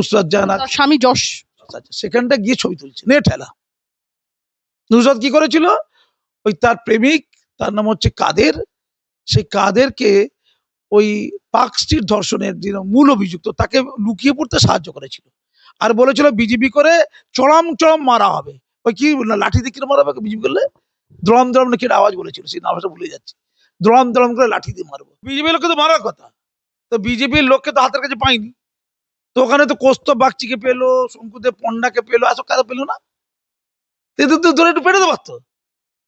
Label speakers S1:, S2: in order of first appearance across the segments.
S1: নুসরাত জাহান
S2: স্বামী যশ
S1: সেখানটা গিয়ে ছবি তুলছে নে ঠেলা। নুসরাত কি করেছিল, ওই তার প্রেমিক, তার নাম হচ্ছে কাদের, সেই কাদেরকে ওই পার্ক স্ট্রিট ধর্ষণের যে মূল অভিযুক্ত তাকে লুকিয়ে পড়তে সাহায্য করেছিল, আর বলেছিল বিজেপি করে চড়াম চড়াম মারা হবে। ওই কি লাঠি দিয়ে কিরম মারা হবে বিজেপি করলে, দ্রম দ্রম নাকি আওয়াজ বলেছিল, সেই নামটা ভুলে যাচ্ছি, দ্রম দ্রম করে লাঠি দিয়ে মারবো। বিজেপির লোককে তো মারার কথা, তো বিজেপির লোককে তো হাতের কাছে পাইনি, তো ওখানে তো কৌস্তব বাগচিকে পেলো, শঙ্কুদেব পণ্ডাকে পেলো, আসো কারো পেলো না, ধরে একটু পেটে দেবো তো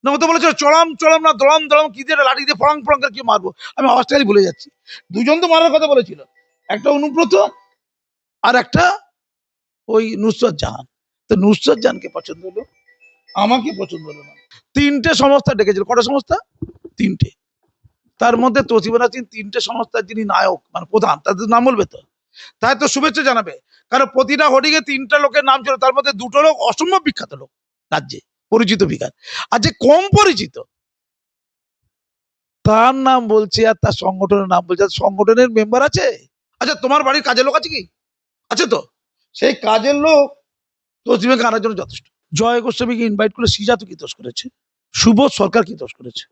S1: না, তো বলেছিল চড়াম চড়াম না দড়াম দড়াম কি দিয়ে লাঠি দিয়ে ফড়াং ফড়াং করে কি মারবো, আমি আওয়াজটাই ভুলে যাচ্ছি। দুজন তো মারার কথা বলেছিল, একটা অনুব্রত আর একটা ওই নুসরাত জাহান। তো নুসরাত জাহানকে পছন্দ হলো, আমাকে পছন্দ হলো না। তিনটে সংস্থা ডেকেছিল, কটা সংস্থা? তিনটে। তার মধ্যে তসলিমা নাসরিন তিনটে সংস্থার যিনি নায়ক মানে প্রধান, তাদের নাম বলবে তো, তাই তো শুভেচ্ছা জানাবে, কারণ প্রতিটা হোর্ডিংয়ে তিনটা লোকের নাম ছিল, তার মধ্যে দুটো লোক অসম্ভব বিখ্যাত লোক রাজ্যে, পরিচিত বিখ্যাত, আর যে কম পরিচিত তার নাম বলছে আর তার সংগঠনের নাম বলছে, সংগঠনের মেম্বার আছে। আচ্ছা তোমার বাড়ির কাজের লোক আছে কি? আছে তো, সেই কাজের লোক তসলিমাকে আনার জন্য যথেষ্ট। জয় গোস্বামীকে ইনভাইট করে সিজাত কি দোষ করেছে, সুবোধ সরকার কি দোষ করেছে,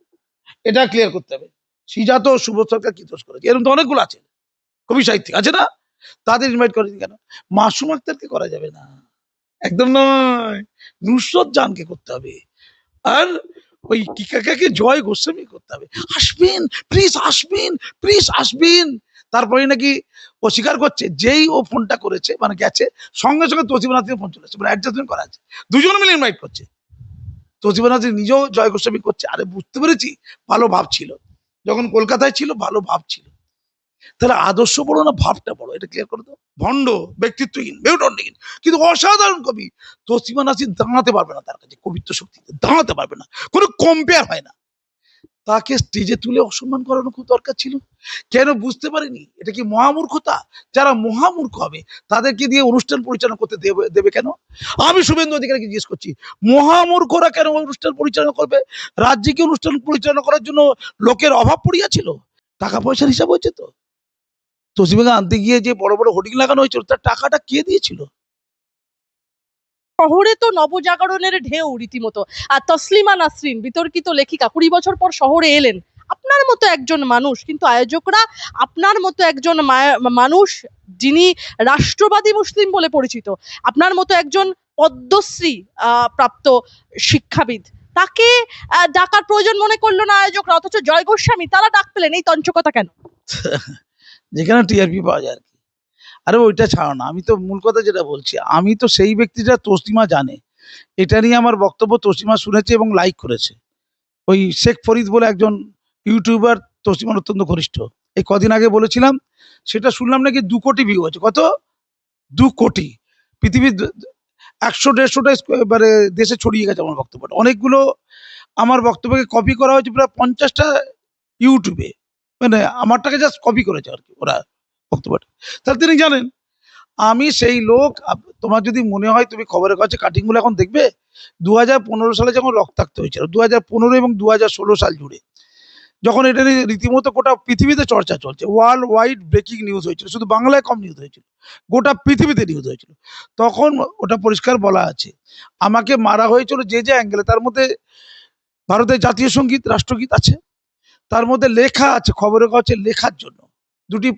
S1: এটা ক্লিয়ার করতে হবে। সিজাত ও সুবোধ সরকার কি দোষ করেছে, এরকম তো অনেকগুলো আছে কবি সাহিত্যিক আছে না, তাদের ইনভাইট করেনি কেন? মাসুম আক্তারকে করা যাবে না, একদম নয়, নুসরাত জাহানকে করতে হবে, আর ওই কিকাকে জয় গোস্বামী করতে হবে। আসবেন প্লিজ, আসবেন প্লিজ, আসবেন। তারপরে নাকি ও স্বীকার করছে, যেই ও ফোনটা করেছে মানে গেছে, সঙ্গে সঙ্গে তসলিমা নাসরিন ফোন চলে আসছে, মানে অ্যাডজাস্টমেন্ট করা আছে, দুজন মিলে ইনভাইট করছে। তসলিমা নাসরিন নিজেও জয় গোস্বামী করছে, আরে বুঝতে পেরেছি ভালো ভাব ছিল, যখন কলকাতায় ছিল ভালো ভাব ছিল, তাহলে আদর্শ বড় না ভাবটা বড়, এটা ক্লিয়ার করে দাও। ভণ্ড, ব্যক্তিত্বহীন, মেরুদণ্ডহীন, কিন্তু অসাধারণ কবি। তসলিমা নাসরিন দাঁড়াতে পারবে না তার কাছে, কবিত্ব শক্তিতে দাঁড়াতে পারবে না, কোনো কম্পেয়ার হয় না। তাকে স্টেজে তুলে অসম্মান করানো খুব দরকার ছিল, কেন বুঝতে পারিনি? এটা কি মহামূর্খতা? যারা মহামূর্খ হবে তাদেরকে দিয়ে অনুষ্ঠান পরিচালনা করতে দেবে কেন? আমি শুভেন্দু অধিকারীকে জিজ্ঞেস করছি, মহামূর্খরা কেন অনুষ্ঠান পরিচালনা করবে? রাজ্যে কি অনুষ্ঠান পরিচালনা করার জন্য লোকের অভাব পড়িয়াছিল? টাকা পয়সার হিসাব হয়েছে তো, তসলিমাকে আনতে গিয়ে যে বড় বড় হোর্ডিং লাগানো হয়েছিল তার টাকাটা কে দিয়েছিল?
S2: শহরে তো নবজাগরণের ঢেউ রীতিমতো। আর তসলিমা নাসরিন বিতর্কিত লেখিকা 20 বছর পর শহরে এলেন, আপনার মতো একজন মানুষ, কিন্তু আয়োজকরা আপনার মতো একজন মানুষ যিনি রাষ্ট্রবাদী মুসলিম বলে পরিচিত, আপনার মতো একজন পদ্মশ্রী প্রাপ্ত শিক্ষাবিদ, তাকে ডাকার প্রয়োজন মনে করলো না আয়োজকরা, অথচ জয় গোস্বামী তারা ডাক পেলেন, এই তঞ্চকতা কেন?
S1: যেখানে টিআরপি পাওয়া যায় আর কি। আরে ওইটা ছাড়ো না, আমি তো মূল কথা যেটা বলছি, আমি তো সেই ব্যক্তিটা তসলিমা জানে, এটা নিয়ে আমার বক্তব্য তসলিমা শুনেছে এবং লাইক করেছে। ওই শেখ ফরিদ বলে একজন ইউটিউবার তসলিমার অত্যন্ত ঘনিষ্ঠ, এই কদিন আগে বলেছিলাম, সেটা শুনলাম নাকি 2 কোটি ভিউ আছে। কত? 2 কোটি। পৃথিবীর 100-150টা মানে দেশে ছড়িয়ে গেছে আমার বক্তব্যটা, অনেকগুলো আমার বক্তব্যকে কপি করা হয়েছে, প্রায় 50টা ইউটিউবে, মানে আমারটাকে জাস্ট কপি করেছে আর কি ওরা বক্তব্যটা। তাহলে তিনি জানেন আমি সেই লোক। তোমার যদি মনে হয় তুমি খবরের কাছে কাটিংগুলো এখন দেখবে, 2015 সালে যখন রক্তাক্ত হয়েছিল, 2015 এবং 2016 সাল জুড়ে, যখন এটা নিয়ে রীতিমতো গোটা পৃথিবীতে চর্চা চলছে, ওয়ার্ল্ড ওয়াইড ব্রেকিং নিউজ হয়েছিল, শুধু বাংলায় কম নিউজ হয়েছিল, গোটা পৃথিবীতে নিউজ হয়েছিল, তখন ওটা পরিষ্কার বলা আছে আমাকে মারা হয়েছিল যে যে অ্যাঙ্গেলে, তার মধ্যে ভারতের জাতীয় সঙ্গীত রাষ্ট্রগীত আছে, তার মধ্যে লেখা আছে খবরের কাগজে লেখার জন্য, দুটি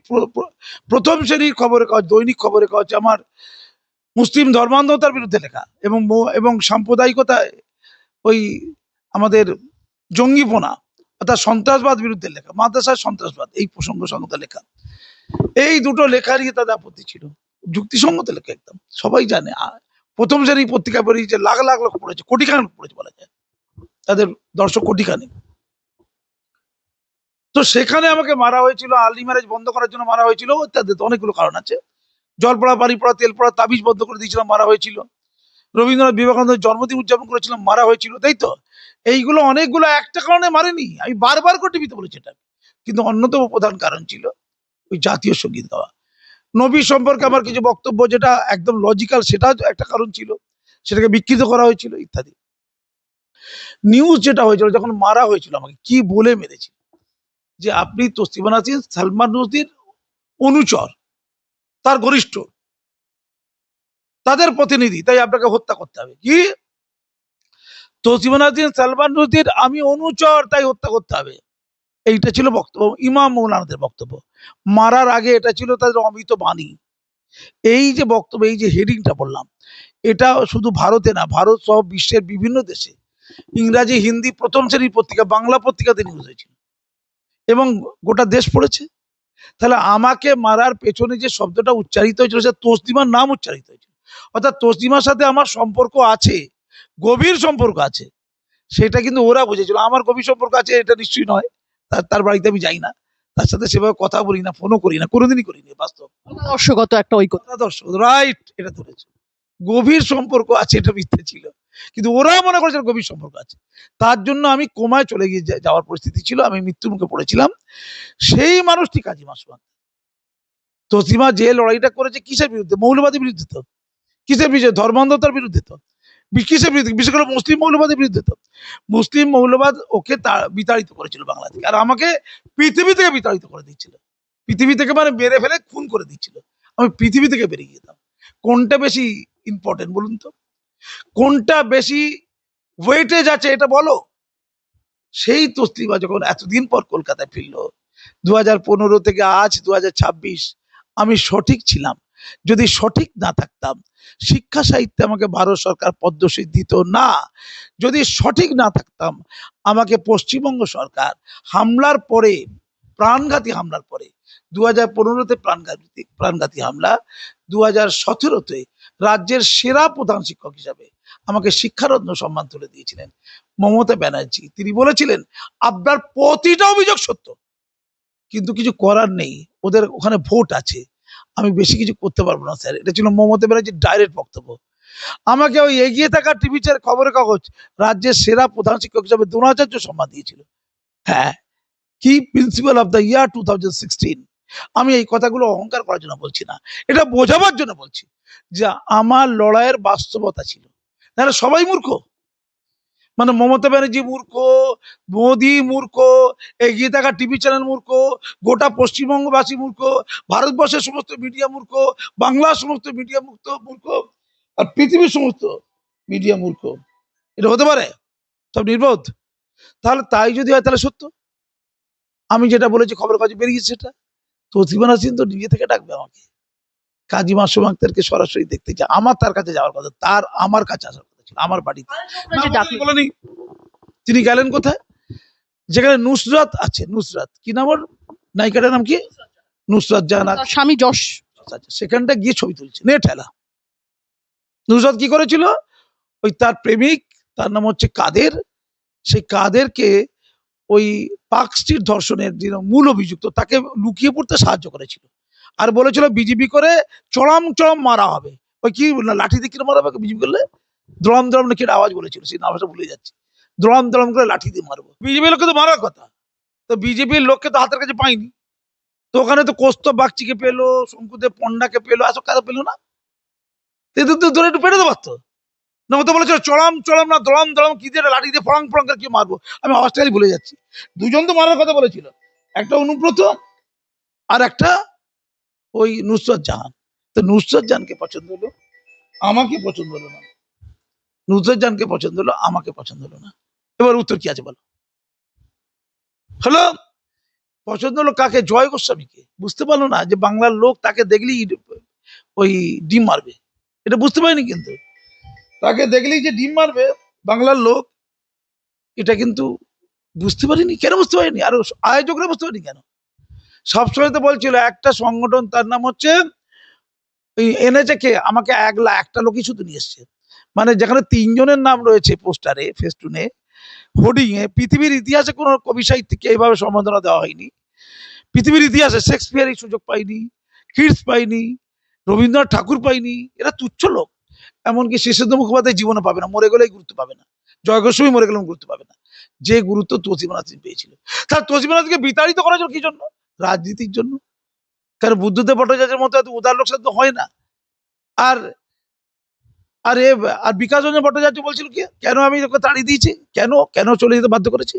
S1: প্রথম শ্রেণীর খবরের কাগজ, দৈনিক খবরের কাগজ আমার মুসলিম ধর্মান্ধতার বিরুদ্ধে লেখা এবং সাম্প্রদায়িকতায় ওই আমাদের জঙ্গিপনা অর্থাৎ সন্ত্রাসবাদ বিরুদ্ধে লেখা, মাদ্রাসার সন্ত্রাসবাদ এই প্রসঙ্গ সঙ্গত লেখা, এই দুটো লেখা নিয়ে তাদের আপত্তি ছিল। যুক্তিসঙ্গত লেখা একদম, সবাই জানে। প্রথম শ্রেণী পত্রিকা বেরিয়েছে, লাখ লাখ লোক পড়েছে, কোটিখানেক পড়েছে বলা যায়, তাদের দর্শক কোটিখানেক। তো সেখানে আমাকে মারা হয়েছিল, আর্লি ম্যারেজ বন্ধ করার জন্য মারা হয়েছিল, তাদের অনেকগুলো কারণ আছে, জল পড়া, বাড়ি পড়া, তেল পড়া, তাবিজ বন্ধ করে দিয়েছিলাম, মারা হয়েছিল, রবীন্দ্রনাথ বিবেকানন্দের জন্মদিন উদযাপন করেছিলাম, মারা হয়েছিল, তাই তো? এইগুলো অনেকগুলো একটা কারণে মারেনি, আমি বারবার করে টিভিতে বলেছি এটা, কিন্তু অন্যতম প্রধান কারণ ছিল ওই জাতীয় সঙ্গীত গাওয়া। নবী সম্পর্কে আমার কিছু বক্তব্য যেটা একদম লজিক্যাল, সেটা একটা কারণ ছিল, সেটাকে বিকৃত করা হয়েছিল ইত্যাদি। নিউজ যেটা হয়েছিল যখন মারা হয়েছিল, আমাকে কি বলে মেরেছিল যে আপনি তসলিমা নাসরিন সালমান রুশদির অনুচর, তার ঘনিষ্ঠ, তাদের প্রতিনিধি, তাই আপনাকে হত্যা করতে হবে। কি তসলিমা নাসরিন, সালমান রুশদির আমি অনুচর, তাই হত্যা করতে হবে, এইটা ছিল বক্তব্য ইমাম মৌলানাদের বক্তব্য। মারার আগে এটা ছিল তাদের অমৃত বাণী। এই যে বক্তব্য, এই যে হেডিংটা বললাম, এটা শুধু ভারতে না, ভারত সহ বিশ্বের বিভিন্ন দেশে ইংরাজি হিন্দি প্রথম শ্রেণীর পত্রিকা, বাংলা পত্রিকাতে নিউজ হয়েছিল এবং গোটা দেশ পড়েছে। তাহলে আমাকে মারার পেছনে যে শব্দটা উচ্চারিত হয়েছিল, সে তসলিমার নাম উচ্চারিত হয়েছিল, অর্থাৎ তসলিমার সাথে আমার সম্পর্ক আছে, গভীর সম্পর্ক আছে, সেটা কিন্তু ওরা বুঝেছিল। আমার গভীর সম্পর্ক আছে এটা নিশ্চয়ই নয়, তার বাড়িতে আমি যাই না, তার সাথে সেভাবে কথা বলি না, ফোনও করি না, কোনোদিনই করিনি, বাস্তব
S2: দর্শগত একটা ঐক্য।
S1: দর্শক রাইট, এটা ধরেছে, গভীর সম্পর্ক আছে, এটা মিথ্যে ছিল, কিন্তু ওরা মনে করেছে গভীর সম্পর্ক আছে। তার জন্য আমি কোমায় চলে গিয়ে যাওয়ার পরিস্থিতি ছিল, আমি মৃত্যুর মুখে পড়েছিলাম। সেই মানুষটি কাজী মাসুদ। তসলিমা যে লড়াইটা করেছে কিসের বিরুদ্ধে? মৌলবাদীর বিরুদ্ধে তো। কিসের বিরুদ্ধে? ধর্মান্ধতার বিরুদ্ধে তো। কিসের বিরুদ্ধে? বিশেষ করে মুসলিম মৌলবাদের বিরুদ্ধে তো। মুসলিম মৌলবাদ ওকে বিতাড়িত করেছিল বাংলা থেকে, আর আমাকে পৃথিবী থেকে বিতাড়িত করে দিচ্ছিল। পৃথিবী থেকে মানে মেরে ফেলে খুন করে দিচ্ছিল, আমি পৃথিবী থেকে বেরিয়ে যেতাম। কোনটা বেশি ইম্পর্টেন্ট বলুন তো? কোনটা বেশি ওয়েটেজ আছে এটা বলো? সেই তসলিমা যখন এতদিন পর কলকাতায় ফিরলো, 2015 থেকে আজ 2026, আমি সঠিক ছিলাম। যদি সঠিক না থাকতাম, শিক্ষা সাহিত্যে আমাকে ভারত সরকার পদ্মশ্রী দিত না। যদি সঠিক না থাকতাম, আমাকে পশ্চিমবঙ্গ সরকার হামলার পরে, প্রাণঘাতী হামলার পরে, 2015-তে প্রাণঘাতী হামলা, 2017-তে রাজ্যের সেরা প্রধান শিক্ষক হিসাবে আমাকে শিক্ষারত্ন সম্মান তুলে দিয়েছিলেন মমতা ব্যানার্জি। তিনি বলেছিলেন আপনার প্রতিটা অভিযোগ সত্য, কিন্তু কিছু করার নেই, ওদের ওখানে ভোট আছে, আমি বেশি কিছু করতে পারবো না স্যার। এটা ছিল মমতা ব্যানার্জির ডাইরেক্ট বক্তব্য। আমাকে ওই এগিয়ে থাকা টিভি খবরের কাগজ রাজ্যের সেরা প্রধান শিক্ষক হিসাবে দ্রোণাচার্য সম্মান দিয়েছিল। হ্যাঁ, কি প্রিন্সিপাল অফ দ্য ইয়ার 2016। আমি এই কথাগুলো অহংকার করার জন্য বলছি না, এটা বোঝাবার জন্য বলছি যে আমার লড়াইয়ের বাস্তবতা ছিল। তাহলে সবাই মূর্খ, মানে মমতা ব্যানার্জি মূর্খ, মোদি মূর্খ, এগিয়ে থাকা টিভি চ্যানেল মূর্খ, গোটা পশ্চিমবঙ্গবাসী মূর্খ, ভারতবর্ষের সমস্ত মিডিয়া মূর্খ, বাংলার সমস্ত মিডিয়া মূর্খ, আর পৃথিবীর সমস্ত মিডিয়া মূর্খ। এটা হতে পারে? সব নির্বোধ? তাহলে তাই যদি হয়, তাহলে সত্য। আমি যেটা বলেছি খবরের কাগজে বেরিয়েছে সেটা। তসলিমা নাসরিন তো নিজে থেকে ডাকবে আমাকে, কাজী মাসুম আক্তারকে সরাসরি দেখতে চাই, আমার তার কাছে যাওয়ার কথা, তার আমার কাছে আসার কথা ছিল, আমার বাড়িতে। বলেনি, তিনি গেলেন কোথায়? যেখানে নুসরাত আছে, নুসরাত কি নাম ওর, নায়িকাটার নাম কি? নুসরাত জাহান,
S2: তার স্বামী যশ।
S1: সেখানটা গিয়ে ছবি তুলছে, নে ঠেলা। নুসরাত কি করেছিল? ওই তার প্রেমিক, তার নাম হচ্ছে কাদের, সেই কাদেরকে ওই পার্ক স্ট্রিট ধর্ষণের যে মূল অভিযুক্ত, তাকে লুকিয়ে পড়তে সাহায্য করেছিল, আর বলেছিল বিজেপি করে চড়াম চড়াম মারা হবে। ওই কি লাঠি দিয়ে কিরম মারা হবে বিজেপি করলে? দ্রম দ্রম নাকি আওয়াজ বলেছিল, সেই নামটা ভুলে যাচ্ছি। দ্রম দ্রম করে লাঠি দিয়ে মারবো। বিজেপি লোককে তো মারার কথা, তো বিজেপির লোককে তো হাতের কাছে পাইনি, তো ওখানে তো কৌস্তব বাগচিকে পেলো, শঙ্কুদেব পণ্ডাকে পেলো, আসো কারো পেলো না? ধরে একটু পেটে তো পারতো না। তো বলেছিল চড়াম চড়াম না দড়াম দড়াম, কি দিয়ে লাঠি দিয়ে ফড়াং ফড়াং করে কি মারবো, আমি হসপিটালে ভুলে যাচ্ছি। দুজন তো মারার কথা বলেছিল, একটা অনুব্রত আর একটা ওই নুসরাত জাহান। তো নুসরাত জাহানকে পছন্দ হলো, আমাকে পছন্দ হলো না। নুসরাত জাহানকে পছন্দ হলো, আমাকে পছন্দ হলো না। এবার উত্তর কি আছে বলো? হলো পছন্দ হলো কাকে? জয় গোস্বামীকে। বুঝতে পারলো না যে বাংলার লোক তাকে দেখলেই ওই ডিম মারবে, এটা বুঝতে পারিনি। কিন্তু তাকে দেখলেই যে ডিম মারবে বাংলার লোক, এটা কিন্তু বুঝতে পারিনি। কেন বুঝতে পারিনি? আর আয়োজকরা বুঝতে পারিনি কেন? সবসময় তো বলছিল একটা সংগঠন, তার নাম হচ্ছে এনেছে কে, আমাকে একটা লোকই শুধু নিয়ে এসছে, মানে যেখানে 3 জনের নাম রয়েছে পোস্টারে, ফেস্টুনে, হোর্ডিং এ। পৃথিবীর ইতিহাসে কোনো কবি সাহিত্যিককে এইভাবে সম্বোধনা দেওয়া হয়নি। পৃথিবীর ইতিহাসে শেক্সপিয়ার এই সুযোগ পাইনি, কিটস পাইনি, রবীন্দ্রনাথ ঠাকুর পাইনি। এরা তুচ্ছ লোক। এমনকি শীর্ষেন্দু মুখোপাধ্যায় জীবনে পাবে না, মরে গেলেই গুরুত্ব পাবে না। জয় গোস্বামী মরে গেলেও গুরুত্ব পাবে না, যে গুরুত্ব তসলিমা নাসরিন পেয়েছিল। তার তসলিমা নাসরিনকে বিতাড়িত করার জন্য কি জন্য? রাজনীতির জন্য। কারণ বুদ্ধদেব ভট্টাচার্যের মতো এত উদার লোক সাধ্য হয় না। আর আর এ আর বিকাশ রঞ্জন ভট্টাচার্য বলছিল কি, কেন আমি ওকে তাড়িয়ে দিয়েছি, কেন কেন চলে যেতে বাধ্য করেছি?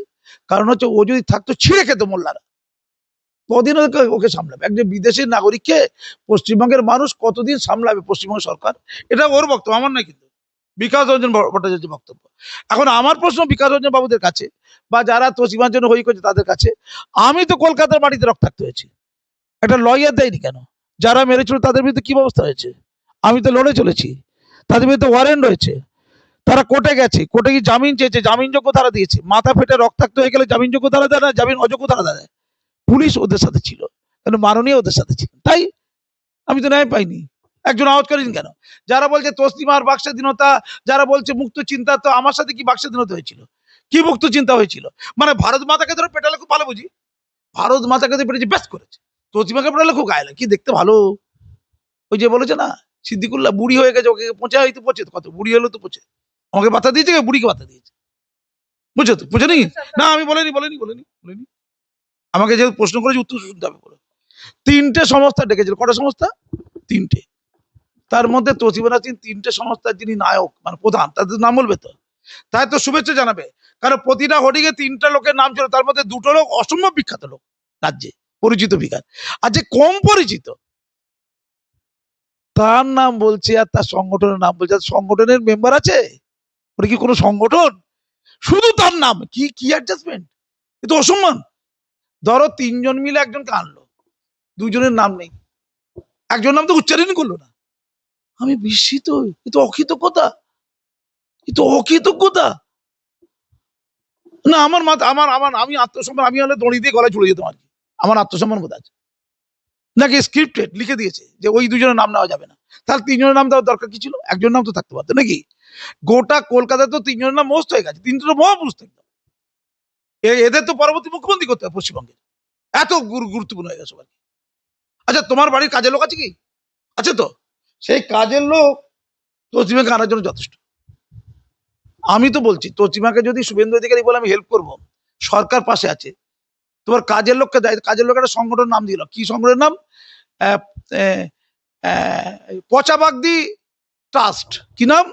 S1: কারণ হচ্ছে ও যদি থাকতো ছিঁড়ে খেত মোল্লারা, কদিন ওকে ওকে সামলাবে? একজন বিদেশি নাগরিককে পশ্চিমবঙ্গের মানুষ কতদিন সামলাবে পশ্চিমবঙ্গ সরকার? এটা ওর বক্তব্য, আমার নয় কিন্তু, বিকাশ রঞ্জন ভট্টাচার্যের বক্তব্য। এখন আমার প্রশ্ন বিকাশ রঞ্জন বাবুদের কাছে বা যারা তসলিমার জন্য হই করছে তাদের কাছে, আমি তো কলকাতার মাটিতে রক্তাক্ত হয়েছি, একটা লয়ার দেয়নি কেন? যারা মেরেছিল তাদের বিরুদ্ধে কি ব্যবস্থা হয়েছে? আমি তো লড়ে চলেছি, তাদের বিরুদ্ধে ওয়ারেন্ট রয়েছে, তারা কোর্টে গেছে, কোর্টে কি জামিন চেয়েছে, জামিনযোগ্য ধারা দিয়েছে। মাথা ফেটে রক্তাক্ত হয়ে গেলে জামিনযোগ্য ধারা দেয় না, জামিন অযোগ্য ধারা দেয়। পুলিশ ওদের সাথে ছিল, কেন মাননীয় ওদের সাথে ছিল, তাই আমি তো ন্যায় পাইনি। একজন আওয়াজ করেন কেন? যারা বলছে তসলিমার বাকস্বাধীনতা, যারা বলছে মুক্ত চিন্তা, তো আমার সাথে কি বাকস্বাধীনতা হয়েছিল? কি মুক্ত চিন্তা হয়েছিল? মানে ভারত মাতাকে ধরে পেটালে খুব ভালো বুঝি, ভারত মাতাকে ধরে পেটেছে ব্যাস করেছে, তসলিমাকে পেটালে খুব গায়ে লাগে, কি দেখতে ভালো। ওই যে বলেছে না সিদ্দিকুল্লাহ বুড়ি হয়ে গেছে, ওকে পচে হয়তো পচে, কত বুড়ি হলো তো পচে, আমাকে বাতা দিয়েছে, বুড়িকে বাতা দিয়েছে, বুঝছো তো, বুঝে নি? না আমি বলিনি বলিনি বলিনি বলিনি, আমাকে যে প্রশ্ন করেছে উত্তর শুনতে হবে বলে। তিনটে সংস্থা ডেকেছিল, কটা সংস্থা? তিনটে। তার মধ্যে তসলিমা নাসরিন তিনটে সংস্থার যিনি নায়ক মানে প্রধান, তাদের নাম বলবে তো, তাই তো শুভেচ্ছা জানাবে। কারণ প্রতিটা হোর্ডিংয়ে তিনটা লোকের নাম ছিল, তার মধ্যে দুটো লোক অসম্ভব বিখ্যাত লোক রাজ্যে, পরিচিত বিখ্যাত। আর যে কম পরিচিত তার নাম বলছে আর তার সংগঠনের নাম বলছে, আর সংগঠনের মেম্বার আছে? ওটা কি কোনো সংগঠন? শুধু তার নাম, কি কি অ্যাডজাস্টমেন্ট, এ তো অসম্মান। ধরো তিনজন মিলে একজনকে আনলো, দুজনের নাম নেই, একজন নাম তো উচ্চারণই করলো না, আমি বিস্মিত, এ তো অকৃতজ্ঞতা, এ তো অকৃতজ্ঞতা। না আমার মাথা, আমার আমার আমি আত্মসম্মান, আমি হলে দড়ি দিয়ে গলায় চলে যেতাম আর কি, আমার আত্মসম্মান বোধ আছে নাকি স্ক্রিপ্টেড লিখে দিয়েছে যে ওই দুজনের নাম নেওয়া যাবে না? তাহলে তিনজনের নাম দেওয়ার দরকার কি ছিল? একজন নাম তো থাকতে পারতো নাকি? গোটা কলকাতায় তো তিনজনের নাম মোস্ট হয়ে গেছে, তিনজন মহাপুরুষ থাকতো, এদের তো পরবর্তী মুখ্যমন্ত্রী করতে হবে পশ্চিমবঙ্গের, এত গুরুত্বপূর্ণ হয়ে গেছে আর কি। আচ্ছা তোমার বাড়ির কাজের লোক আছে কি? আছে তো, সেই কাজের লোক তসলিমাকে আনার জন্য যথেষ্ট। আমি তো বলছি তসলিমাকে যদি শুভেন্দু অধিকারী বলে আমি হেল্প করবো, সরকার পাশে আছে, তোমার কাজের লোককে দেয়, কাজের লোক একটা সংগঠন নাম দিল, কি সংগঠনের নাম? আহ, আহ, পচা বাগদি ট্রাস্ট, কি নাম?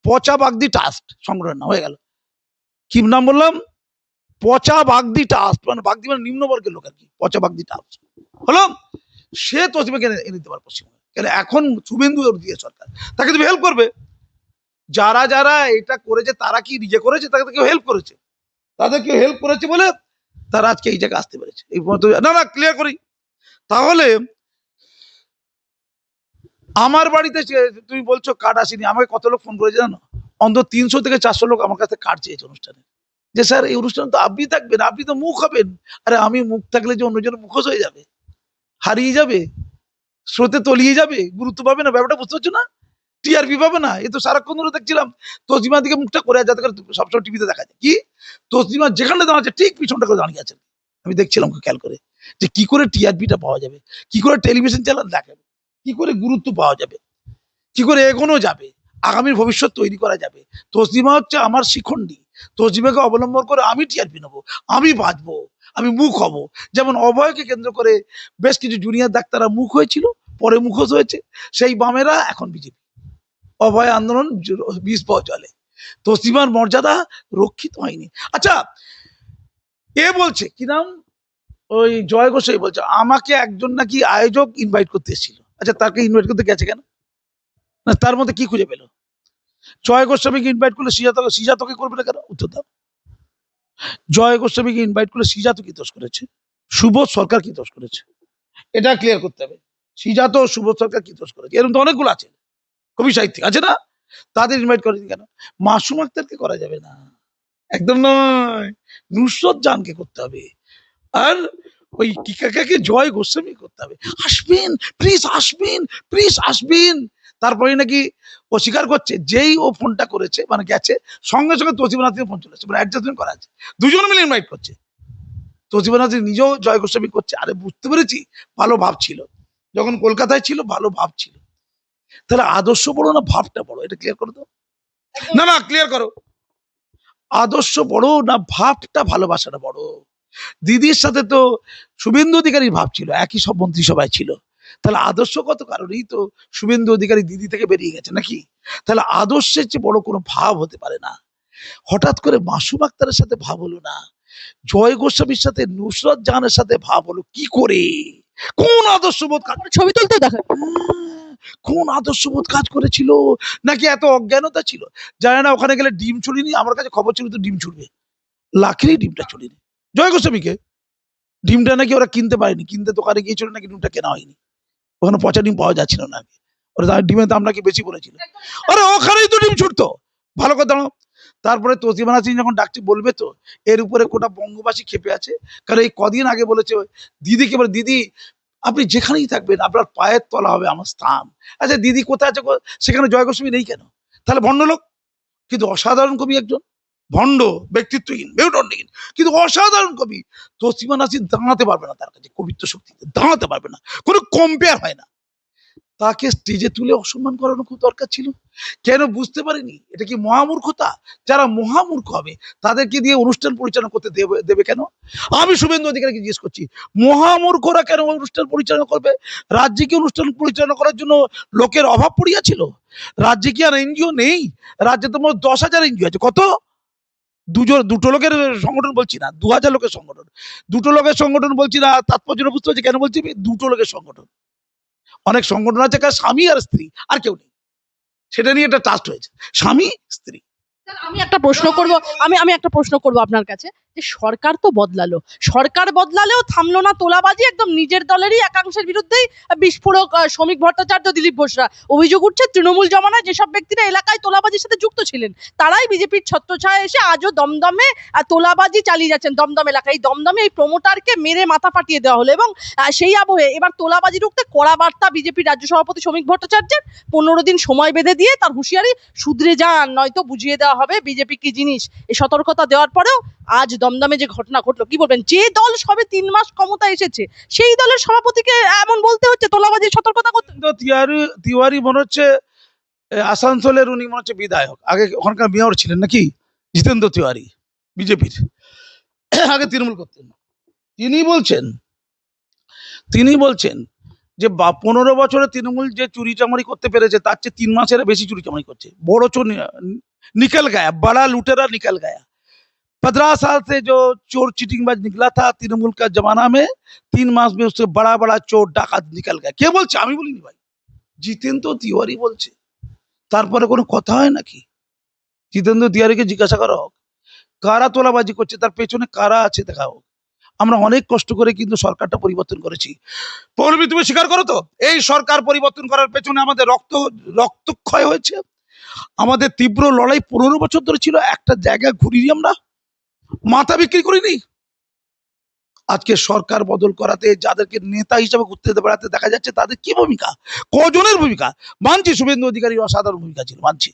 S1: পচা বাগদি ট্রাস্ট সংগঠনের নাম হয়ে গেল। কি নাম বললাম? পচা বাগদি ট্রাস্ট, মানে বাগদি মানে নিম্নবর্গের লোক আর কি, পচা বাগদি ট্রাস্ট হলো। সে তসলিমাকে এনে দিতে পারে পশ্চিমবঙ্গে, কেন এখন শুভেন্দু দিয়ে সরকার, তাকে তুমি হেল্প করবে। যারা যারা এটা করেছে তারা কি নিজে করেছে? তাকে কেউ হেল্প করেছে? তাদের কেউ হেল্প করেছে বলে তারা আজকে এই জায়গায় আসতে পেরেছে। এই না না ক্লিয়ার করি তাহলে। আমার বাড়িতে তুমি বলছো কার্ড আসেনি, আমাকে কত লোক ফোন করেছে জানো? অন্তত 300 থেকে 400 লোক আমার কাছে কার্ড চেয়েছে অনুষ্ঠানে, যে স্যার এই অনুষ্ঠানে তো আপনি থাকবেন, আপনি তো মুখ হবেন। আরে আমি মুখ থাকলে যে অন্যজন মুখোশ হয়ে যাবে, হারিয়ে যাবে, স্রোতে তলিয়ে যাবে, গুরুত্ব পাবে না, ব্যাপারটা বুঝতে পারছো না? টিআরপি পাবে না। এ তো সারাক্ষণ ধরে দেখছিলাম তসলিমার দিকে মুখটা করে, যাতে করে সবসময় টিভিতে দেখা যায় কি তসলিমা যেখানে দাঁড়াচ্ছে ঠিক পিছনটা করে দাঁড়িয়ে আছেন। আমি দেখছিলাম খেয়াল করে যে কি করে টিআরপিটা পাওয়া যাবে, কি করে টেলিভিশন চ্যানেল দেখাবে, কি করে গুরুত্ব পাওয়া যাবে, কি করে এগোনো যাবে, আগামীর ভবিষ্যৎ তৈরি করা যাবে। তসলিমা হচ্ছে আমার শিখণ্ডী, তসলিমাকে অবলম্বন করে আমি টিআরপি নেবো, আমি বাঁচবো, আমি মুখ হব। যেমন অভয়কে কেন্দ্র করে বেশ কিছু জুনিয়র ডাক্তাররা মুখ হয়েছিল, পরে মুখোশ হয়েছে, সেই বামেরা এখন বিজেপি। অভয় আন্দোলন 20 পাওয়া চলে, তসলিমার মর্যাদা রক্ষিত হয়নি। আচ্ছা এ বলছে কি নাম, ওই জয় গোসাই বলছে আমাকে একজন নাকি আয়োজক ইনভাইট করতে এসেছিল। আচ্ছা তাকে ইনভাইট করতে গেছে কেন? না তার মধ্যে কি খুঁজে পেলো? জয় গোস্বামীকে ইনভাইট করলে সিজাতকে করবে না কেন? উত্তর দাও। জয় গোস্বামীকে ইনভাইট করলে সিজাত কি দোষ করেছে? সুবোধ সরকার কি দোষ করেছে? এটা ক্লিয়ার করতে হবে। সিজাত ও সুবোধ সরকার কি দোষ করেছে? এরকম তো অনেকগুলো আছে, কবি সাহিত্যিক আছে না, তাদের ইনভাইট করেনি কেন? মাসুম আক্তারকে করা যাবে না, একদম নয়, নুসরত জানকে করতে হবে, আর ওই টিকাকে জয় গোস্বামী করতে হবে। আসবেন প্লিজ, আসবেন প্লিজ, আসবেন। তারপরে নাকি ও স্বীকার করছে যেই ও ফোনটা করেছে মানে গেছে, সঙ্গে সঙ্গে তসলিমা নাসরিনের ফোন চলে আসছে, মানে অ্যাডজাস্টমেন্ট করা আছে, দুজন মিলে ইনভাইট করছে। তসলিমা নাসরিন নিজেও জয় গোস্বামী করছে। আরে বুঝতে পেরেছি, ভালো ভাব ছিল, যখন কলকাতায় ছিল ভালো ভাব ছিল। তাহলে আদর্শ বড় না ভাবটা বড়? এটা ক্লিয়ার করো তো। না না ক্লিয়ার করো, আদর্শ বড় না ভাবটা, ভালোবাসাটা বড়? দিদির সাথে তো শুভেন্দু অধিকারীর ভাব ছিল, একই সব মন্ত্রিসভায় ছিল, তাহলে আদর্শগত কারণেই তো শুভেন্দু অধিকারী দিদি থেকে বেরিয়ে গেছে নাকি? তাহলে আদর্শের চেয়ে বড় কোনো ভাব হতে পারে না। হঠাৎ করে মাসুম আক্তারের সাথে ভাব হলো না, জয় গোস্বামীর সাথে নুসরত জাহানের সাথে ভাব হলো কি করে? কোন আদর্শবোধ কাজ,
S2: ছবি তুলতেও দেখা
S1: কোন আদর্শবোধ কাজ করেছিল? নাকি এত অজ্ঞানতা ছিল? জানে না ওখানে গেলে ডিম চুরিনি, আমার কাছে খবর ছিল তো ডিম চুরবে, লাখেরই ডিমটা চুরিনি জয় গোস্বামীকে। ডিমটা নাকি ওরা কিনতে পারেনি, কিনতে দোকানে গিয়েছিল নাকি ডিমটা কেনা হয়নি, ওখানে পচা ডিম পাওয়া যাচ্ছিল না, ওরা ডিমের দাম নাকি বেশি বলেছিল। আরে ওখানেই তো ডিম ছুটতো, ভালো কথা না। তারপরে তসলিমা নাসরিন যখন ডাকছে বলবে তো, এর উপরে গোটা বঙ্গবাসী ক্ষেপে আছে। কারণ এই কদিন আগে বলেছে দিদিকে, বলে দিদি আপনি যেখানেই থাকবেন আপনার পায়ের তলা হবে আমার স্থান। আচ্ছা দিদি কোথায় আছে সেখানে জয় গোস্বামী নেই কেন? তাহলে ভণ্ড লোক, কিন্তু অসাধারণ কবি একজন, ভণ্ড ব্যক্তিত্বহীন মেরুদণ্ডহীন কিন্তু অসাধারণ কবি। তসলিমা নাসরিন দাঁড়াতে পারবে না তার কাছে, কবিত্ব শক্তিতে দাঁড়াতে পারবে না, কোনো কম্পেয়ার হয় না। তাকে স্টেজে তুলে অসম্মান করানো খুব দরকার ছিল। কেন বুঝতে পারিনি? এটা কি মহামূর্খতা? যারা মহামূর্খ হবে তাদেরকে দিয়ে অনুষ্ঠান পরিচালনা করতে দেবে কেন? আমি শুভেন্দু অধিকারীকে জিজ্ঞেস করছি, মহামূর্খরা কেন অনুষ্ঠান পরিচালনা করবে? রাজ্যে কি অনুষ্ঠান পরিচালনা করার জন্য লোকের অভাব পড়িয়াছিল? রাজ্যে কি আর এনজিও নেই? রাজ্যে তো মোট 10,000 এনজিও আছে। কত? দুটো লোকের সংগঠন বলছি না, 2,000 লোকের সংগঠন। দুটো লোকের সংগঠন বলছি না, তাৎপর্য বুঝতে পারছি কেন বলছি? দুটো লোকের সংগঠন। অনেক সংগঠন আছে কার স্বামী আর স্ত্রী, আর কেউ নেই, সেটা নিয়ে একটা ট্রাস্ট হয়েছে, স্বামী স্ত্রী।
S2: আমি একটা প্রশ্ন করব, আমি একটা প্রশ্ন করব আপনার কাছে, যে সরকার তো বদলালো, সরকার বদলালেও থামলো না তোলাবাজি, একদম নিজের দলেরই একাংশের বিরুদ্ধেই বিস্ফোরক শ্রমিক ভট্টাচার্য, দিলীপ ঘোষরা অভিযোগ উঠছে তৃণমূল জমানায় যেসব ব্যক্তিরা এলাকায় তোলাবাজির সাথে যুক্ত ছিলেন তারাই বিজেপির ছত্রছায়া এসে আজও দমদমে তোলাবাজি চালিয়ে যাচ্ছেন। দমদম এলাকায়, দমদমে এই প্রমোটারকে মেরে মাথা ফাটিয়ে দেওয়া হলো, এবং সেই আবহে এবার তোলাবাজি রুখতে কড়া বার্তা বিজেপির রাজ্য সভাপতি শ্রমিক ভট্টাচার্যের, 15 দিন সময় বেঁধে দিয়ে তার হুঁশিয়ারি, শুধরে যান নয়তো বুঝিয়ে দেওয়া হবে বিজেপি কি জিনিস। এই সতর্কতা দেওয়ার পরেও আজ দমদমে যে ঘটনা ঘটলো, কি বলবেন? যে দল সবে 3 মাস ক্ষমতা এসেছে সেই দলের সভাপতিকে এমন বলতে হচ্ছে তোলাবাজির সতর্কতা করতে।
S1: তো তিওয়ারি মনে হচ্ছে আসানসোলের, উনি মনে হচ্ছে বিধায়ক, আগে ওখানকার মেয়র ছিলেন নাকি, জিতেন্দ্র তিওয়ারি, বিজেপির, আগে তৃণমূল করতেন। তিনি বলছেন যে 15 বছরে তৃণমূল যে চুরি চামারি করতে পেরেছে তার চেয়ে 3 মাসের বেশি চুরি চামারি করছে। বড় চোর निकल गया, बड़ा लुटेरा निकल गया। 15 साल से जो चोर चिटिंगबाज निकला था तृणमूल का जमाना में, 3 मास में उससे बड़ा बड़ा चोर डाकात निकल गया। কে বলছে? আমি বলিনি ভাই, জিতেন্দ্র তিওয়ারি বলছে। তারপরে কোনো কথা হয় নাকি? জিতেন্দ্র তিওয়ারিকে জিজ্ঞাসা করা হোক, কারা তোলাবাজি করছে, তার পেছনে কারা আছে দেখা হোক। আমরা অনেক কষ্ট করে কিন্তু সরকারটা পরিবর্তন করেছি। পৌলমী তুমি স্বীকার করো তো, এই সরকার পরিবর্তন করার পেছনে আমাদের রক্তক্ষয় হয়েছে, আমাদের তীব্র লড়াই 15 বছর ধরে ছিল। একটা জায়গা ঘুরিনি, আমরা মাথা বিক্রি করিনি। আজকে সরকার বদল করাতে যাদেরকে নেতা হিসেবে ঘুরতে বেড়াতে দেখা যাচ্ছে, তাদের কি ভূমিকা, কজনের ভূমিকা? মানছি শুভেন্দু অধিকারীর অসাধারণ ভূমিকা ছিল, মানছি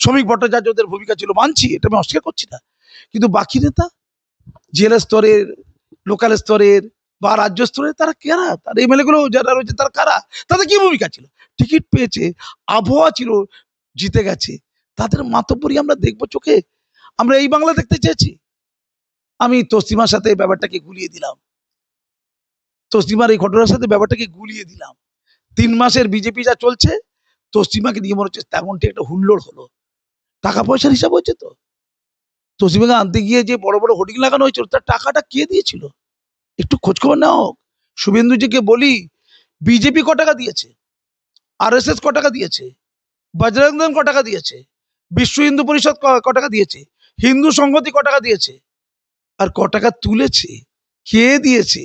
S1: শ্রমিক ভট্টাচার্যদের ভূমিকা ছিল, মানছি, এটা আমি অস্বীকার করছি না। কিন্তু বাকি নেতা, জেলা স্তরের, লোকাল স্তরের বা রাজ্য স্তরের, তারা কারা? তার এমএলএ গুলো যারা রয়েছে তারা কারা? তাদের কি ভূমিকা ছিল? টিকিট পেয়েছে, আবহাওয়া ছিল, জিতে গেছে, তাদের মাতব্বরি আমরা দেখবো চোখে? আমরা এই বাংলা দেখতে চেয়েছি? আমি তসলিমার সাথে এই ব্যাপারটাকে গুলিয়ে দিলাম, তসলিমার এই ঘটনার সাথে ব্যাপারটাকে গুলিয়ে দিলাম। 3 মাসের বিজেপি যা চলছে, তসলিমাকে নিয়ে মনে হচ্ছে তেমনটি একটা হুল্লোড় হলো। টাকা পয়সার হিসাব হচ্ছে তো, তসলিমাকে আনতে গিয়ে যে বড় বড় হোর্ডিং লাগানো হয়েছিল তার টাকাটা কে দিয়েছিল? একটু খোঁজখবর নেওয়া হোক। শুভেন্দুজিকে বলি, বিজেপি ক টাকা দিয়েছে, আরএসএস ক টাকা দিয়েছে, বজরং দল ক টাকা দিয়েছে, বিশ্ব হিন্দু পরিষদ ক টাকা দিয়েছে, হিন্দু সংহতি ক টাকা দিয়েছে, আর ক টাকা তুলেছে, কে দিয়েছে?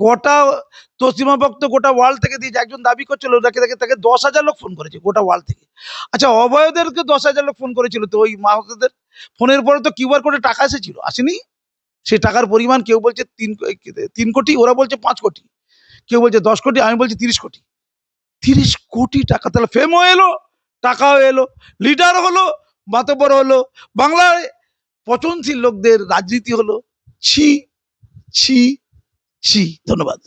S1: কটা তসলিমা ভক্ত গোটা ওয়ার্ল্ড থেকে দিয়েছে। একজন দাবি করছিল তাকে 10,000 লোক ফোন করেছে গোটা ওয়ার্ল্ড থেকে। আচ্ছা অভয়দেরকে 10,000 লোক ফোন করেছিল, তো ওই মাহতাদের ফোনের পরে তো কিউআর কোডে টাকা এসেছিল, আসেনি? সেই টাকার পরিমাণ কেউ বলছে 3 কোটি, ওরা বলছে 5 কোটি, কেউ বলছে 10 কোটি, আমি বলছি 30 কোটি। 30 কোটি টাকা, তাহলে ফেমও এলো, টাকাও এলো, লিডার হলো, মাতব্বর হলো, বাংলায় পচনশীল লোকদের রাজনীতি হলো। ছি ছি ছি। ধন্যবাদ।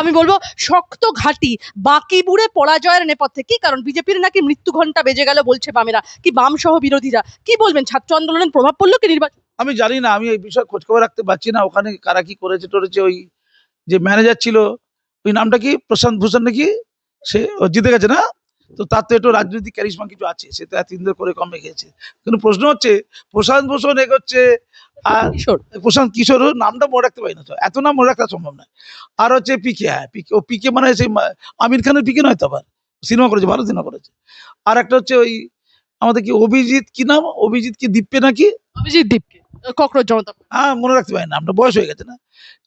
S2: আমি বলবো শক্ত ঘাঁটি বাকিবুড়ে পরাজয়ের নেপথ্যে কি কারণ? বিজেপির নাকি মৃত্যু ঘন্টা বেজে গেল বলছে বামেরা, কি বাম সহ বিরোধীরা। কি বলবেন, ছাত্র আন্দোলনের প্রভাব পড়লো কি নির্বাচন?
S1: আমি জানি না, আমি এই বিষয়ে খোঁজখবর রাখতে পারছি না, ওখানে কারা কি করেছে টরেছে। ওই যে ম্যানেজার ছিল, ওই নামটা কি, প্রশান্ত ভূষণ নাকি, সে জিতে গেছে না, তো তার তো একটু রাজনৈতিক ক্যারিশমা কিছু আছে, সে তো এতদিন ধরে করে কমে গেছে। কিন্তু প্রশ্ন হচ্ছে প্রশান্ত ভূষণ এগোচ্ছে, আর
S2: কিশোর
S1: প্রশান্ত কিশোর নামটা মনে রাখতে পারি না, তো এত নাম মনে রাখা সম্ভব নয়। আর হচ্ছে পিকে, হ্যাঁ পিকে, ও পিকে মানে সেই আমির খানের পিকে নয় তো, আবার সিনেমা করেছে, ভালো সিনেমা করেছে। আর একটা হচ্ছে ওই আমাদের কি অভিজিৎ, কি নাম, অভিজিৎ কি দীপ্যে নাকি,
S2: অভিজিৎ দীপকে, ককরোচ জনতা পার্টি।
S1: হ্যাঁ মনে রাখতে পারি না, নামটা বয়স হয়ে গেছে না।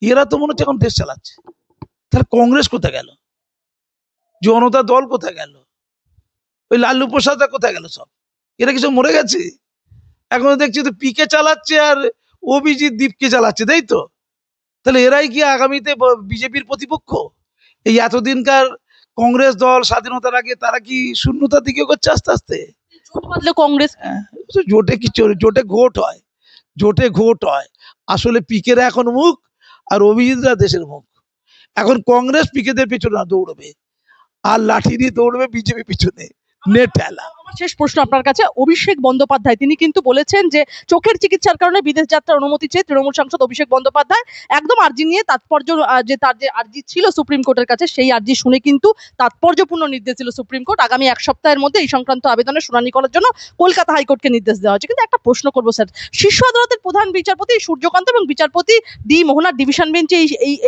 S1: এরা তো মনে হচ্ছে এখন দেশ চালাচ্ছে। তাহলে কংগ্রেস কোথায় গেল, জনতা দল কোথায় গেল, ওই লালু প্রসাদটা কোথায় গেল, সব এরা কি সব মরে গেছে? এখন দেখছি তো পিকে চালাচ্ছে আর অভিজিৎ দীপকে চালাচ্ছে, তাই তো? তাহলে এরাই কি আগামীতে বিজেপির প্রতিপক্ষ? এই এতদিনকার কংগ্রেস দল স্বাধীনতার আগে তারা কি শূন্যতার দিকে করছে আস্তে আস্তে?
S2: জোট বাঁধলে কংগ্রেস
S1: হ্যাঁ, তো জোটে কি জোটে ঘোট হয়, জোটে ঘোট হয়। আসলে পিকেরা এখন মুখ আর অভিজিৎরা দেশের মুখ। এখন কংগ্রেস পিকেদের পেছনে দৌড়বে আর লাঠি নিয়ে দৌড়বে বিজেপি পিছনে, নেট ঠেলা।
S2: আমার শেষ প্রশ্ন আপনার কাছে, অভিষেক বন্দ্যোপাধ্যায় তিনি কিন্তু বলেছেন যে চোখের চিকিৎসার কারণে বিদেশ যাত্রার অনুমতি চেয়ে তৃণমূল সাংসদ অভিষেক বন্দ্যোপাধ্যায় একদম আর্জি নিয়ে তাৎপর্য, যে তার যে আর্জি ছিল সুপ্রিম কোর্টের কাছে, সেই আর্জি শুনে কিন্তু তাৎপর্যপূর্ণ নির্দেশ দিল সুপ্রিম কোর্ট, আগামী এক সপ্তাহের মধ্যে এই সংক্রান্ত আবেদনের শুনানি করার জন্য কলকাতা হাইকোর্টকে নির্দেশ দেওয়া হয়েছে। কিন্তু একটা প্রশ্ন করবো স্যার, শীর্ষ আদালতের প্রধান বিচারপতি সূর্যকান্ত এবং বিচারপতি ডি মোহনার ডিভিশন বেঞ্চে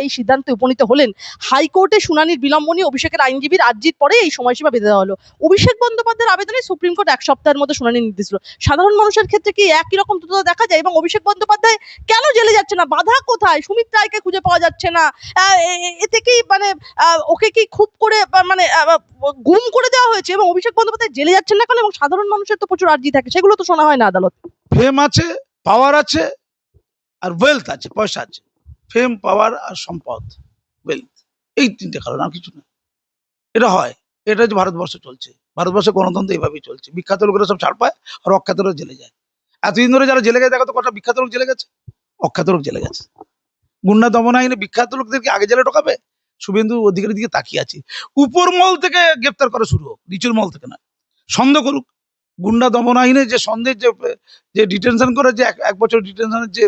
S2: এই সিদ্ধান্তে উপনীত হলেন। হাইকোর্টে শুনানির বিলম্ব নিয়ে অভিষেকের আইনজীবীর আর্জির পরে এই সময়সীমা বেঁধে দেওয়া হলো। অভিষেক বন্দ্যোপাধ্যায়ের আবেদনে সুপ্রিম কোর্ট এক সপ্তাহের মধ্যে শুনানি নির্দেশ দিল। সাধারণ মানুষের ক্ষেত্রে কি একই রকম দ্রুততা দেখা যায়? এবং অভিষেক বন্দ্যোপাধ্যায় কেন জেলে যাচ্ছে না? বাধা কোথায়? সুমিত রায়কে খুঁজে পাওয়া যাচ্ছে না, এতে কি মানে ওকে কি খুব করে মানে গুম করে দেওয়া হয়েছে? এবং অভিষেক বন্দ্যোপাধ্যায় জেলে যাচ্ছেন না কেন? এবং সাধারণ মানুষের তো প্রচুর আর্জি থাকে, সেগুলো তো শোনা হয় না আদালত।
S1: ফেম আছে, পাওয়ার আছে, আর ওয়েলথ আছে, পয়সা আছে। ফেম, পাওয়ার আর সম্পদ, ওয়েলথ, এই তিনটে কারণ, আর কিছু না। এটা হয়, এটা হচ্ছে ভারতবর্ষ চলছে, ভারতবর্ষে গণতন্ত্র এইভাবেই চলছে। বিখ্যাত লোকেরা সব ছাড় পায় আর অখ্যাতরা জেলে যায়। এতদিন ধরে যারা জেলে গেছে দেখো তো কটা বিখ্যাত লোক জেলে গেছে, অখ্যাত লোক জেলে গেছে। গুন্ডা দমন আইনে বিখ্যাত লোকদেরকে আগে জেলে ঢোকাবে? শুভেন্দু অধিকারীর দিকে তাকিয়ে আছি। উপর মহল থেকে গ্রেপ্তার করা শুরু হোক, নিচুর মহল থেকে না। সন্দেহ করুক। গুন্ডা দমন আইনে যে সন্দেহের যে ডিটেনশন করে, যে এক বছর ডিটেনশনের যে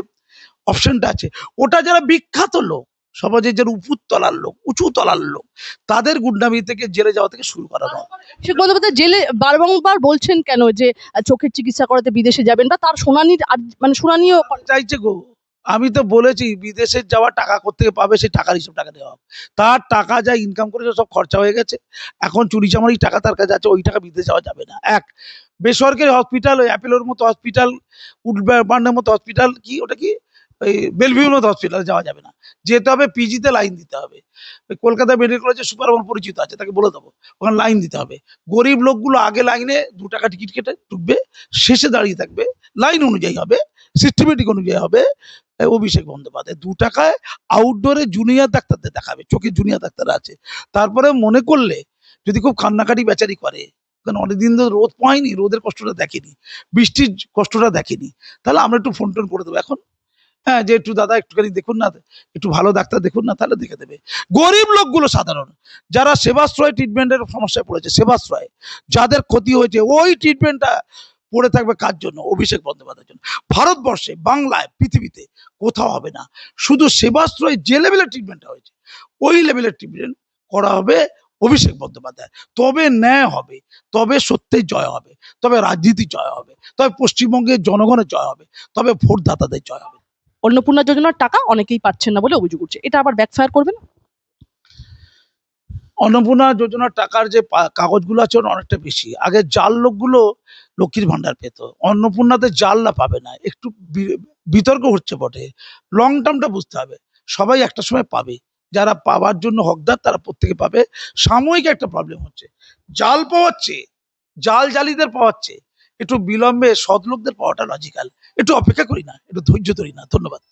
S1: অপশনটা আছে, ওটা যারা বিখ্যাত লোক, সমাজের যারা উপর তলার লোক, উঁচু তলার লোক, তাদের গুন্ডামি থেকে জেলে যাওয়া থেকে শুরু করানো হয়।
S2: অভিষেক বন্দ্যোপাধ্যায় জেলে বারবার বলছেন কেন যে চোখের চিকিৎসা করাতে বিদেশে যাবেন, বা তার শুনানির মানে শুনানিও
S1: চাইছে গো, আমি তো বলেছি বিদেশে যাওয়া টাকা কোত্থেকে পাবে, সেই টাকার হিসেব টাকা দেওয়া হবে। তার টাকা যা ইনকাম করেছে সব খরচা হয়ে গেছে, এখন চুরি চামারি টাকা তার কাছে আছে, ওই টাকা বিদেশে যাওয়া যাবে না। এক, বেসরকারি হসপিটাল, ওই অ্যাপেলোর মতো হসপিটাল, উডবার্নের মতো হসপিটাল, কি ওটা কি ওই বেলভিউর মতো হসপিটালে যাওয়া যাবে না। যেতে হবে পিজিতে, লাইন দিতে হবে। ওই কলকাতা মেডিকেল কলেজে সুপার আমার পরিচিত আছে, তাকে বলে দেবো, ওখানে লাইন দিতে হবে। গরিব লোকগুলো আগে লাইনে 2 টাকা টিকিট কেটে ঢুকবে, শেষে দাঁড়িয়ে থাকবে, লাইন অনুযায়ী হবে, সিস্টেমেটিক অনুযায়ী হবে। অভিষেক বন্দ্যোপাধ্যায় 2 টাকায় আউটডোরে জুনিয়র ডাক্তারদের দেখাবে, চোখে জুনিয়র ডাক্তার আছে। তারপরে মনে করলে যদি খুব কান্নাকাটি বেচারি করে, কারণ অনেকদিন ধরে রোদ পায়নি, রোদের কষ্টটা দেখেনি, বৃষ্টির কষ্টটা দেখেনি, তাহলে আমরা একটু ফোন টোন করে দেবো এখন, হ্যাঁ, যে একটু দাদা একটুখানি দেখুন না, একটু ভালো ডাক্তার দেখুন না, তাহলে দেখে দেবে। গরিব লোকগুলো, সাধারণ যারা সেবাশ্রয় ট্রিটমেন্টের সমস্যায় পড়েছে, সেবাশ্রয় যাদের ক্ষতি হয়েছে, ওই ট্রিটমেন্টটা পড়ে থাকবে কার জন্য? অভিষেক বন্দ্যোপাধ্যায়ের জন্য। ভারতবর্ষে, বাংলায়, পৃথিবীতে কোথাও হবে না। শুধু সেবাশ্রয় যে লেভেলের ট্রিটমেন্টটা হয়েছে, ওই লেভেলের ট্রিটমেন্ট করা হবে অভিষেক বন্দ্যোপাধ্যায়। তবে ন্যায় হবে, তবে সত্যের জয় হবে, তবে রাজনীতি জয় হবে, তবে পশ্চিমবঙ্গের জনগণের জয় হবে, তবে ভোটদাতাদের জয় হবে।
S2: অন্নপূর্ণা যোজনার টাকা অনেকেই পাচ্ছেন না বলে অভিযোগ উঠছে, এটা আবার ব্যাকফায়ার করবে না?
S1: অন্নপূর্ণা যোজনার টাকার যে কাগজগুলো আছে ওটা অনেকটা বেশি। আগে জাল লোকগুলো লক্ষ্মীর ভান্ডার পেত, অন্নপূর্ণাতে জালরা পাবে না। একটু বিতর্ক হচ্ছে বটে, লং টার্মটা বুঝতে হবে। সবাই একটা সময় পাবে, যারা পাওয়ার জন্য হকদার তারা প্রত্যেকে পাবে। সাময়িক একটা প্রবলেম হচ্ছে, জাল পাওয়াচ্ছে, জাল জালিদের পাওয়াচ্ছে, একটু বিলম্বে সৎ লোকদের পাওয়াটা লজিক্যাল। একটু অপেক্ষা করি না, একটু ধৈর্য ধরি না। ধন্যবাদ।